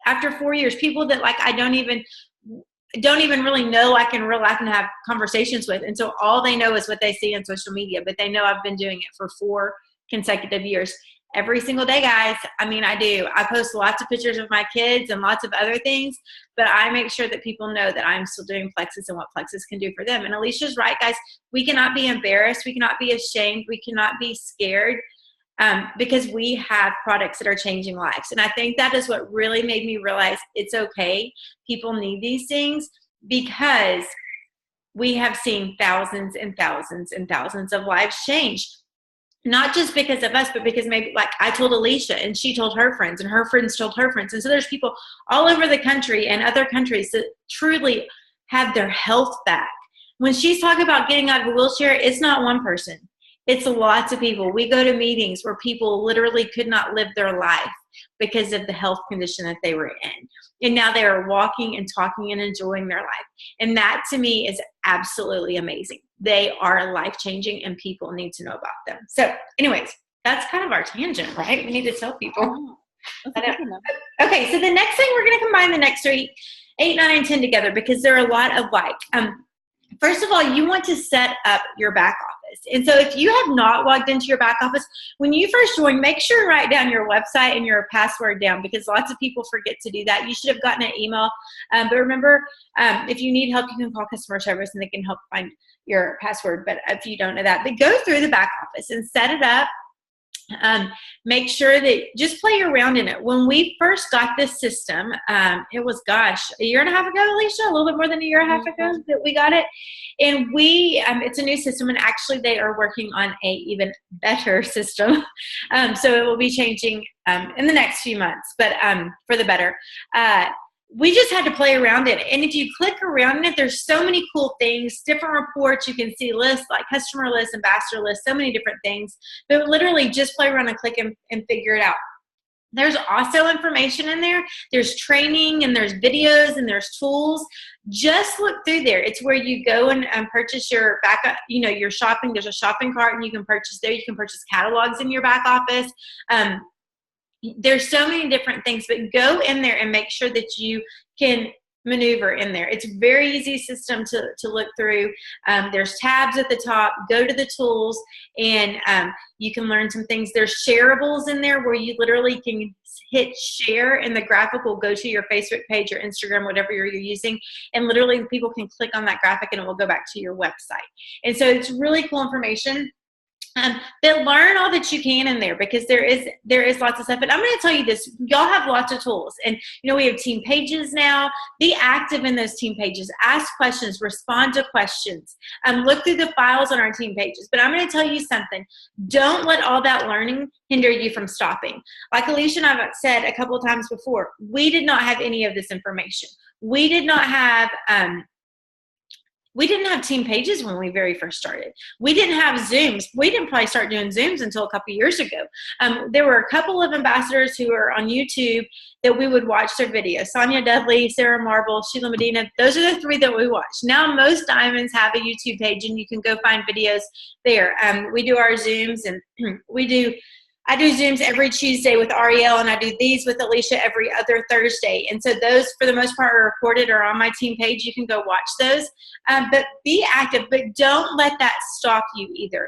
after 4 years. People that I don't even really know like in real life and have conversations with. And so all they know is what they see on social media, but they know I've been doing it for 4 consecutive years. Every single day, guys. I mean, I do. I post lots of pictures of my kids and lots of other things, but I make sure that people know that I'm still doing Plexus and what Plexus can do for them. And Alicia's right, guys. We cannot be embarrassed. We cannot be ashamed. We cannot be scared. Because we have products that are changing lives. And I think that is what really made me realize it's okay. People need these things because we have seen thousands and thousands and thousands of lives change. Not just because of us, but because maybe I told Alicia and she told her friends and her friends told her friends. And so there's people all over the country and other countries that truly have their health back. When she's talking about getting out of a wheelchair, it's not one person. It's lots of people. We go to meetings where people literally could not live their life because of the health condition that they were in. And now they are walking and talking and enjoying their life. And that to me is absolutely amazing. They are life-changing and people need to know about them. So anyways, that's kind of our tangent, right? We need to tell people. Okay, so the next thing, we're going to combine the next 3, 8, 9, and 10 together because there are a lot of first of all, you want to set up your back office. And so if you have not logged into your back office, when you first join, make sure to write down your website and your password down because lots of people forget to do that. You should have gotten an email. But remember, if you need help, you can call customer service and they can help find your password. But if you don't know that, but go through the back office and set it up. Make sure that just play around in it. When we first got this system, it was, a year and a half ago, Alicia, a little bit more than a year and a half ago that we got it. And it's a new system, and actually they are working on a even better system. So it will be changing in the next few months, but for the better. We just had to play around it. And if you click around it, there's so many cool things, different reports. You can see lists like customer lists, ambassador lists, so many different things. But literally just play around and click and figure it out. There's also information in there. There's training and there's videos and there's tools. Just look through there. It's where you go and purchase your backup, your shopping. There's a shopping cart and you can purchase there. You can purchase catalogs in your back office. There's so many different things, but go in there and make sure that you can maneuver in there. It's a very easy system to look through. There's tabs at the top. Go to the tools, and you can learn some things. There's shareables in there where you literally can hit share, and the graphic will go to your Facebook page or Instagram, whatever you're using, and literally people can click on that graphic and it will go back to your website. And so it's really cool information. But learn all that you can in there, because there is lots of stuff. But I'm going to tell you this: y'all have lots of tools, and we have team pages now. Be active in those team pages. Ask questions. Respond to questions. Look through the files on our team pages. But I'm going to tell you something: don't let all that learning hinder you from stopping. Like Alicia and I have said a couple of times before, we did not have any of this information. We did not have. We didn't have team pages when we very first started. We didn't have Zooms. We didn't probably start doing Zooms until a couple years ago. There were a couple of ambassadors who are on YouTube that we would watch their videos. Sonia Dudley, Sarah Marble, Sheila Medina. Those are the three that we watch. Now most diamonds have a YouTube page, and you can go find videos there. We do our Zooms, and I do Zooms every Tuesday with Ariel, and I do these with Alicia every other Thursday. And so those, for the most part, are recorded or on my team page. You can go watch those. But be active, but don't let that stop you either.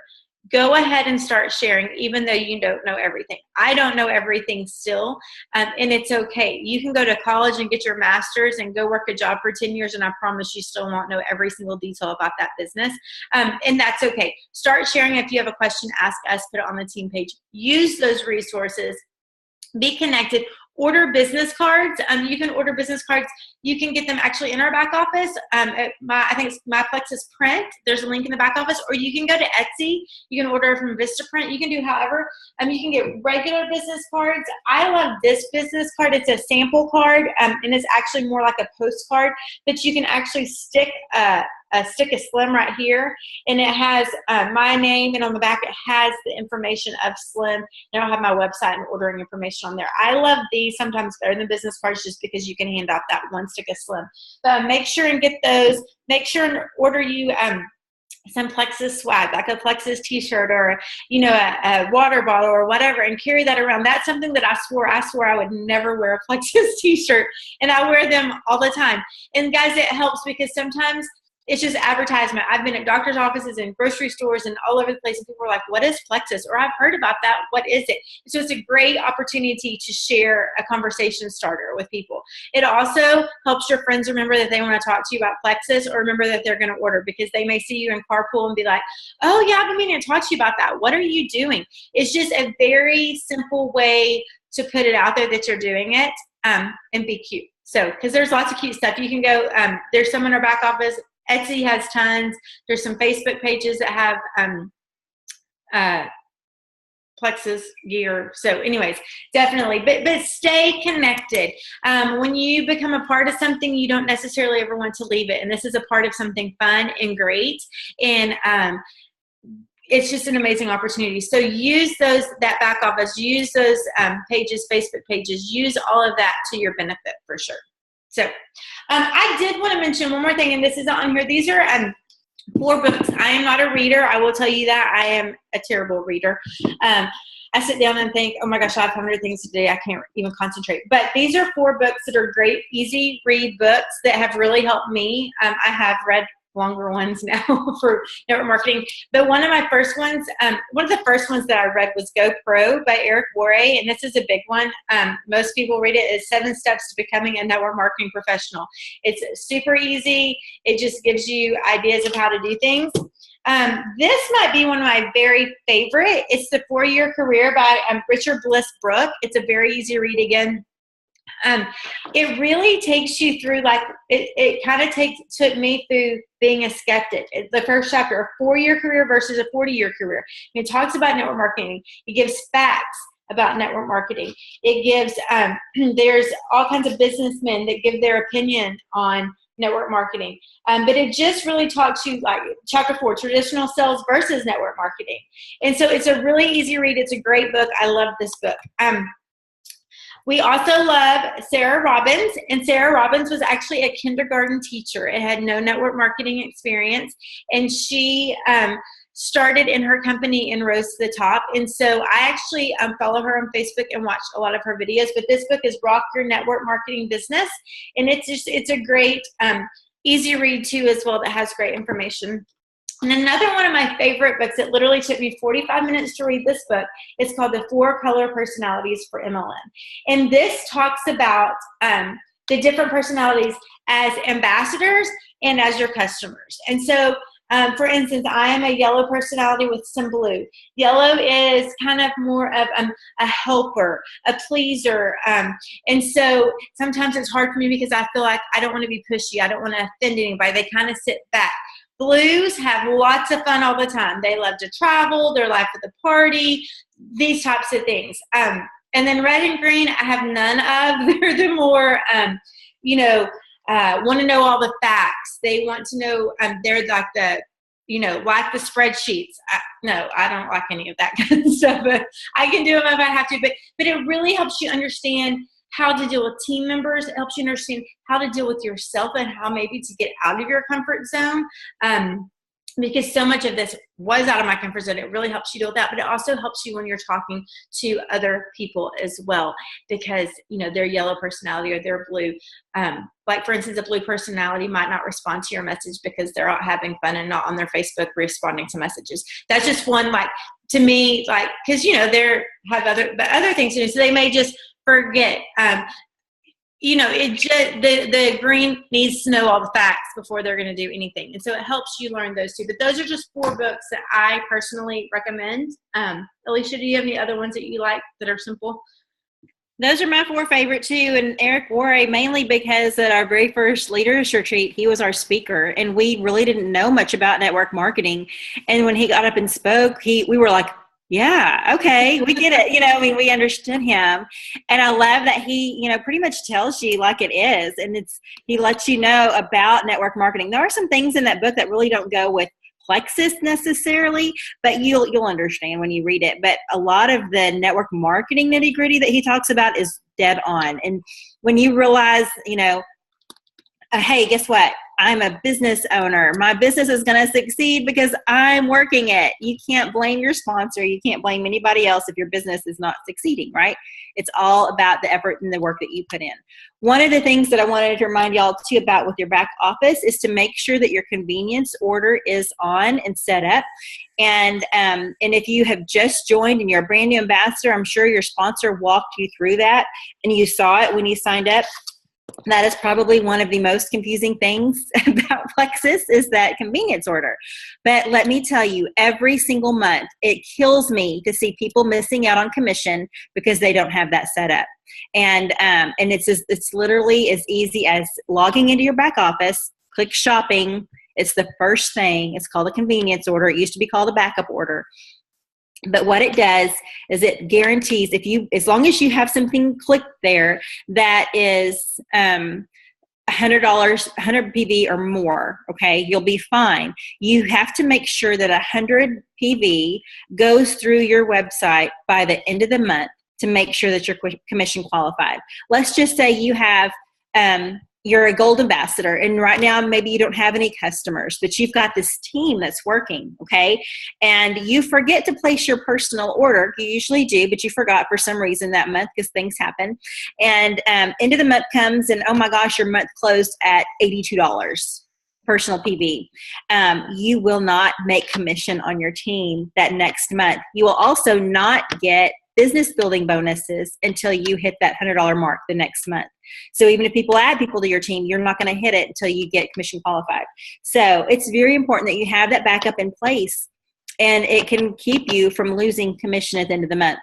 Go ahead and start sharing, even though you don't know everything. I don't know everything still, and it's okay. You can go to college and get your master's and go work a job for 10 years, and I promise you still won't know every single detail about that business, and that's okay. Start sharing. If you have a question, ask us, put it on the team page. Use those resources. Be connected. Order business cards. You can order business cards. You can get them actually in our back office. I think it's My Plexus Print. There's a link in the back office. Or you can go to Etsy. You can order from Vistaprint. You can do however. You can get regular business cards. I love this business card. It's a sample card, and it's actually more like a postcard. But you can actually stick a Slim right here, and it has my name, and on the back it has the information of Slim, and I'll have my website and ordering information on there. I love these sometimes better than business cards, just because you can hand out that one stick of Slim. But make sure and get those. Make sure and order you some Plexus swag, like a Plexus t-shirt, or a water bottle or whatever, and carry that around. That's something that I swore I would never wear a Plexus t-shirt, and I wear them all the time. And guys, it helps, because sometimes it's just advertisement. I've been at doctor's offices and grocery stores and all over the place, and people are like, what is Plexus? Or I've heard about that. What is it? So it's a great opportunity to share a conversation starter with people. It also helps your friends remember that they want to talk to you about Plexus, or remember that they're going to order, because they may see you in carpool and be like, oh yeah, I've been meaning to talk to you about that. What are you doing? It's just a very simple way to put it out there that you're doing it, and be cute. So, because there's lots of cute stuff. You can go, there's some in our back office. Etsy has tons. There's some Facebook pages that have Plexus gear. So anyways, definitely, but stay connected. When you become a part of something, you don't necessarily ever want to leave it. And this is a part of something fun and great. And it's just an amazing opportunity. So use that back office, use those pages, Facebook pages, use all of that to your benefit for sure. So I did want to mention one more thing, and this is on here. These are 4 books. I am not a reader. I will tell you that. I am a terrible reader. I sit down and think, oh my gosh, I have 100 things to do. I can't even concentrate. But these are 4 books that are great, easy read books that have really helped me. I have read longer ones now for network marketing. But one of the first ones that I read was Go Pro by Eric Worre, and this is a big one. Most people read it. It's 7 Steps to Becoming a Network Marketing Professional. It's super easy. It just gives you ideas of how to do things. This might be one of my very favorite. It's The 4-Year Career by Richard Bliss Brooke. It's a very easy read again. It really takes you through, it kind of took me through being a skeptic. The first chapter, a 4-year career versus a 40-year career. It talks about network marketing. It gives facts about network marketing. It gives, there's all kinds of businessmen that give their opinion on network marketing. But it just really talks to you, like chapter 4, traditional sales versus network marketing. And so it's a really easy read. It's a great book. I love this book. We also love Sarah Robbins, and Sarah Robbins was actually a kindergarten teacher. It had no network marketing experience, and she started in her company and rose to the top. And so I actually follow her on Facebook and watch a lot of her videos. But this book is Rock Your Network Marketing Business. And it's a great, easy read too as well that has great information. And another one of my favorite books, it literally took me 45 minutes to read this book, it's called The 4 Color Personalities for MLM. And this talks about the different personalities as ambassadors and as your customers. And so, for instance, I am a yellow personality with some blue. Yellow is kind of more of a helper, a pleaser. And so sometimes it's hard for me because I feel like I don't want to be pushy. I don't want to offend anybody. They kind of sit back. Blues have lots of fun all the time. They love to travel. They're life at the party, these types of things. And then red and green, I have none of. They're the more, want to know all the facts. They want to know, they're like the, like the spreadsheets. No, I don't like any of that kind of stuff, but I can do them if I have to. But it really helps you understand how to deal with team members. It helps you understand how to deal with yourself and how maybe to get out of your comfort zone. Because so much of this was out of my comfort zone. It really helps you deal with that, but it also helps you when you're talking to other people as well, because, their yellow personality or their blue, like for instance, a blue personality might not respond to your message because they're out having fun and not on their Facebook responding to messages. That's just one, to me, cause they have other things to do. So they may just forget, the green needs to know all the facts before they're going to do anything. And so it helps you learn those two. But those are just 4 books that I personally recommend. Alicia, do you have any other ones that you like that are simple? Those are my 4 favorite too. And Eric Worre, mainly because at our very first leaders retreat, he was our speaker and we really didn't know much about network marketing. And when he got up and spoke, we were like, yeah, okay, we get it. We understood him. And I love that he, pretty much tells you like it is. And he lets you know about network marketing. There are some things in that book that really don't go with Plexus necessarily, but you'll understand when you read it. But a lot of the network marketing nitty gritty that he talks about is dead on. And when you realize, hey, guess what? I'm a business owner. My business is going to succeed because I'm working it. You can't blame your sponsor. You can't blame anybody else if your business is not succeeding, right? It's all about the effort and the work that you put in. One of the things that I wanted to remind y'all too about with your back office is to make sure that your convenience order is on and set up. And if you have just joined and you're a brand new ambassador, I'm sure your sponsor walked you through that and you saw it when you signed up. That is probably one of the most confusing things about Plexus is that convenience order. But let me tell you, every single month, it kills me to see people missing out on commission because they don't have that set up. And it's literally as easy as logging into your back office, click shopping. It's the first thing. It's called a convenience order. It used to be called a backup order. But what it does is it guarantees as long as you have something clicked there that is $100, 100 PV or more, okay, you'll be fine. You have to make sure that 100 PV goes through your website by the end of the month to make sure that you're commission qualified. Let's just say you have you're a gold ambassador and right now maybe you don't have any customers, but you've got this team that's working, okay? And you forget to place your personal order. You usually do, but you forgot for some reason that month because things happen. And end of the month comes and oh my gosh, your month closed at $82 personal PV. You will not make commission on your team that next month. You will also not get business building bonuses until you hit that $100 mark the next month. So even if people add people to your team, you're not going to hit it until you get commission qualified. So it's very important that you have that backup in place and it can keep you from losing commission at the end of the month.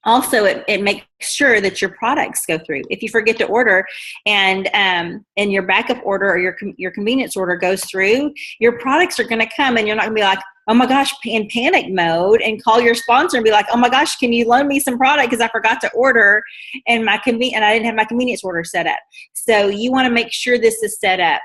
Also, it makes sure that your products go through. If you forget to order and your backup order or your convenience order goes through, your products are going to come and you're not going to be like, oh my gosh, in panic mode and call your sponsor and be like, oh my gosh, can you loan me some product because I forgot to order and I didn't have my convenience order set up. So you want to make sure this is set up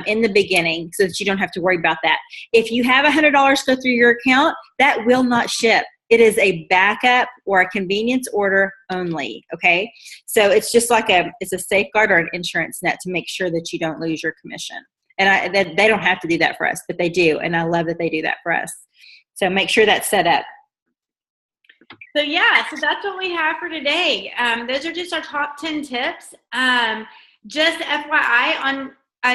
in the beginning so that you don't have to worry about that. If you have $100 go through your account, that will not ship. It is a backup or a convenience order only, okay? So it's just like it's a safeguard or an insurance net to make sure that you don't lose your commission. And they don't have to do that for us, but they do. And I love that they do that for us. So make sure that's set up. So yeah, so that's what we have for today. Those are just our top 10 tips. Just FYI, on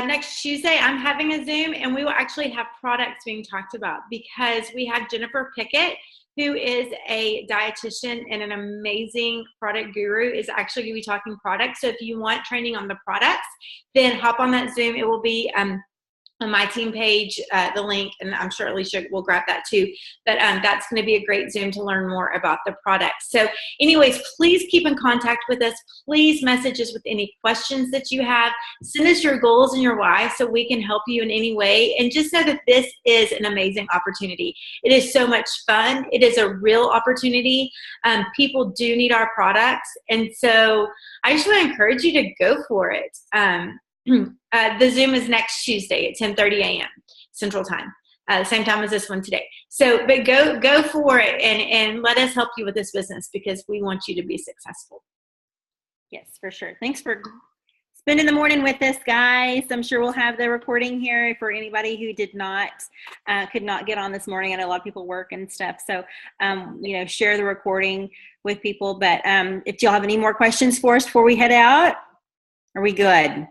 next Tuesday, I'm having a Zoom, and we will actually have products being talked about, because we have Jennifer Pickett, who is a dietitian and an amazing product guru, is actually going to be talking products. So if you want training on the products, then hop on that Zoom. It will be on my team page, the link, and I'm sure Alicia will grab that too. But that's going to be a great Zoom to learn more about the products. So anyways, please keep in contact with us. Please message us with any questions that you have. Send us your goals and your why so we can help you in any way. And just know that this is an amazing opportunity. It is so much fun. It is a real opportunity. People do need our products. And so I just want to encourage you to go for it. The Zoom is next Tuesday at 10:30 a.m. Central Time, same time as this one today. So, but go for it, and let us help you with this business, because we want you to be successful. Yes, for sure. Thanks for spending the morning with us, guys. I'm sure we'll have the recording here for anybody who could not get on this morning. I know a lot of people work and stuff. So, share the recording with people. But if y'all have any more questions for us before we head out, are we good?